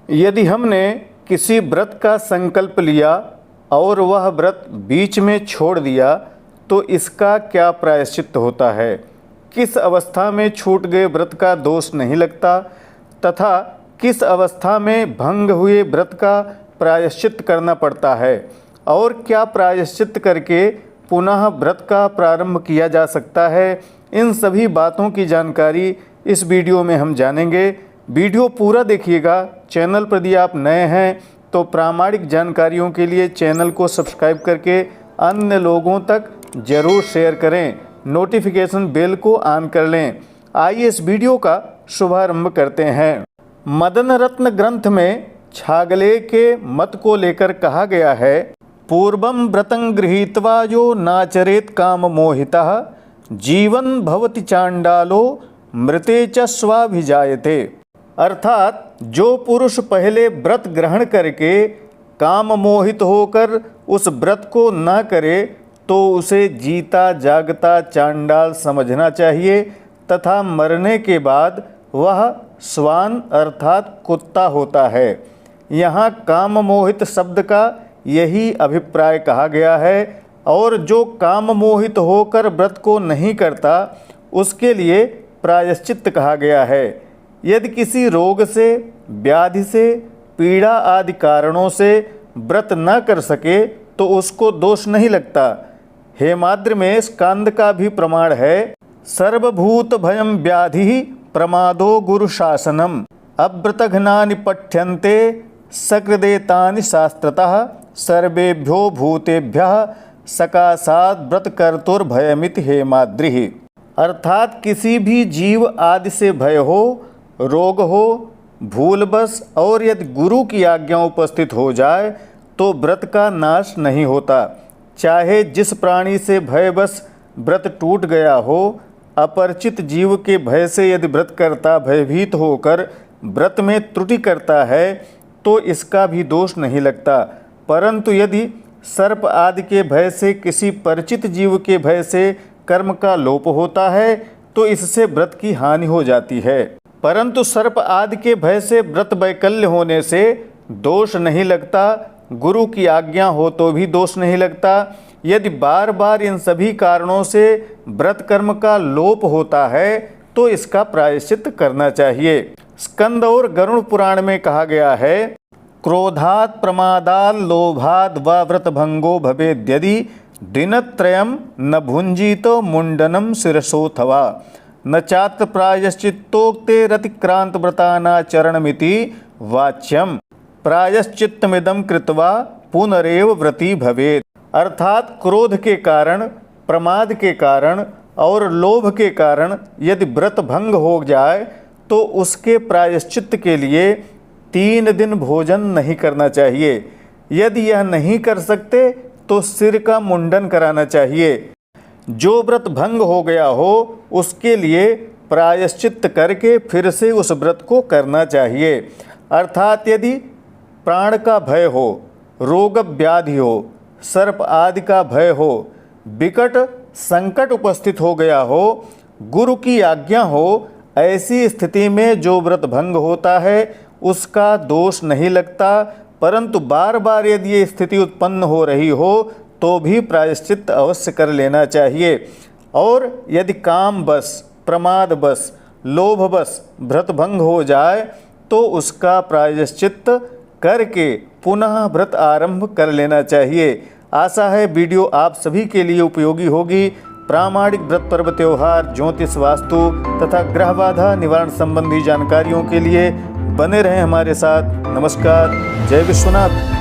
यदि हमने किसी व्रत का संकल्प लिया और वह व्रत बीच में छोड़ दिया तो इसका क्या प्रायश्चित होता है? किस अवस्था में छूट गए व्रत का दोष नहीं लगता तथा किस अवस्था में भंग हुए व्रत का प्रायश्चित करना पड़ता है और क्या प्रायश्चित करके पुनः व्रत का प्रारंभ किया जा सकता है? इन सभी बातों की जानकारी इस वीडियो में हम जानेंगे। वीडियो पूरा देखिएगा। चैनल पर यदि आप नए हैं तो प्रामाणिक जानकारियों के लिए चैनल को सब्सक्राइब करके अन्य लोगों तक ज़रूर शेयर करें। नोटिफिकेशन बेल को ऑन कर लें। आइए इस वीडियो का शुभारंभ करते हैं। मदन रत्न ग्रंथ में छागले के मत को लेकर कहा गया है, पूर्वं व्रतं गृहीत्वा यो नाचरेत काम मोहितः जीवन भवति चांडालो मृते च स्वाभिजायते। अर्थात जो पुरुष पहले व्रत ग्रहण करके काम मोहित होकर उस व्रत को न करे तो उसे जीता जागता चांडाल समझना चाहिए तथा मरने के बाद वह स्वान अर्थात कुत्ता होता है। यहाँ काम मोहित शब्द का यही अभिप्राय कहा गया है और जो काम मोहित होकर व्रत को नहीं करता उसके लिए प्रायश्चित कहा गया है। यदि किसी रोग से, व्याधि से, पीड़ा आदि कारणों से व्रत न कर सके तो उसको दोष नहीं लगता। हेमाद्रि में स्कंद का भी प्रमाण है, सर्वभूत भयम व्याधि प्रमादो गुरु शासनम अव्रतघ्नानि पठ्यन्ते सकृदेतानि शास्त्रतः सर्वेभ्यो भूतेभ्यः सकाशात् व्रतकर्तुर्भयमिति हेमाद्रि। अर्थात किसी भी जीव आदि से भय हो, रोग हो, भूलवश और यदि गुरु की आज्ञा उपस्थित हो जाए तो व्रत का नाश नहीं होता। चाहे जिस प्राणी से भयवश व्रत टूट गया हो, अपरिचित जीव के भय से यदि व्रतकर्ता भयभीत होकर व्रत में त्रुटि करता है तो इसका भी दोष नहीं लगता। परंतु यदि सर्प आदि के भय से, किसी परिचित जीव के भय से कर्म का लोप होता है तो इससे व्रत की हानि हो जाती है। परंतु सर्प आदि के भय से व्रत वैकल्य होने से दोष नहीं लगता। गुरु की आज्ञा हो तो भी दोष नहीं लगता। यदि बार बार इन सभी कारणों से व्रत कर्म का लोप होता है तो इसका प्रायश्चित करना चाहिए। स्कंद और गरुड़ पुराण में कहा गया है, क्रोधात् प्रमादात् लोभात् वा व्रतभंगो भवेद्यदि दिनत्रयं न भुंजीतो मुंडनम शिरसोऽथवा न चात्र प्रायश्चित्तोक्ते रतिक्रांत व्रतानाचरणमिति वाच्यम प्रायश्चित्तमिदं कृत्वा पुनरेव व्रती भवेत्। अर्थात क्रोध के कारण, प्रमाद के कारण और लोभ के कारण यदि व्रत भंग हो जाए तो उसके प्रायश्चित के लिए 3 दिन भोजन नहीं करना चाहिए। यदि यह नहीं कर सकते तो सिर का मुंडन कराना चाहिए। जो व्रत भंग हो गया हो उसके लिए प्रायश्चित करके फिर से उस व्रत को करना चाहिए। अर्थात यदि प्राण का भय हो, रोग व्याधि हो, सर्प आदि का भय हो, विकट संकट उपस्थित हो गया हो, गुरु की आज्ञा हो, ऐसी स्थिति में जो व्रत भंग होता है उसका दोष नहीं लगता। परंतु बार बार यदि ये स्थिति उत्पन्न हो रही हो तो भी प्रायश्चित अवश्य कर लेना चाहिए। और यदि काम बस, प्रमाद बस, लोभ बस व्रत भंग हो जाए तो उसका प्रायश्चित करके पुनः व्रत आरंभ कर लेना चाहिए। आशा है वीडियो आप सभी के लिए उपयोगी होगी। प्रामाणिक व्रत पर्व त्योहार, ज्योतिष, वास्तु तथा ग्रह बाधा निवारण संबंधी जानकारियों के लिए बने रहें हमारे साथ। नमस्कार। जय विश्वनाथ।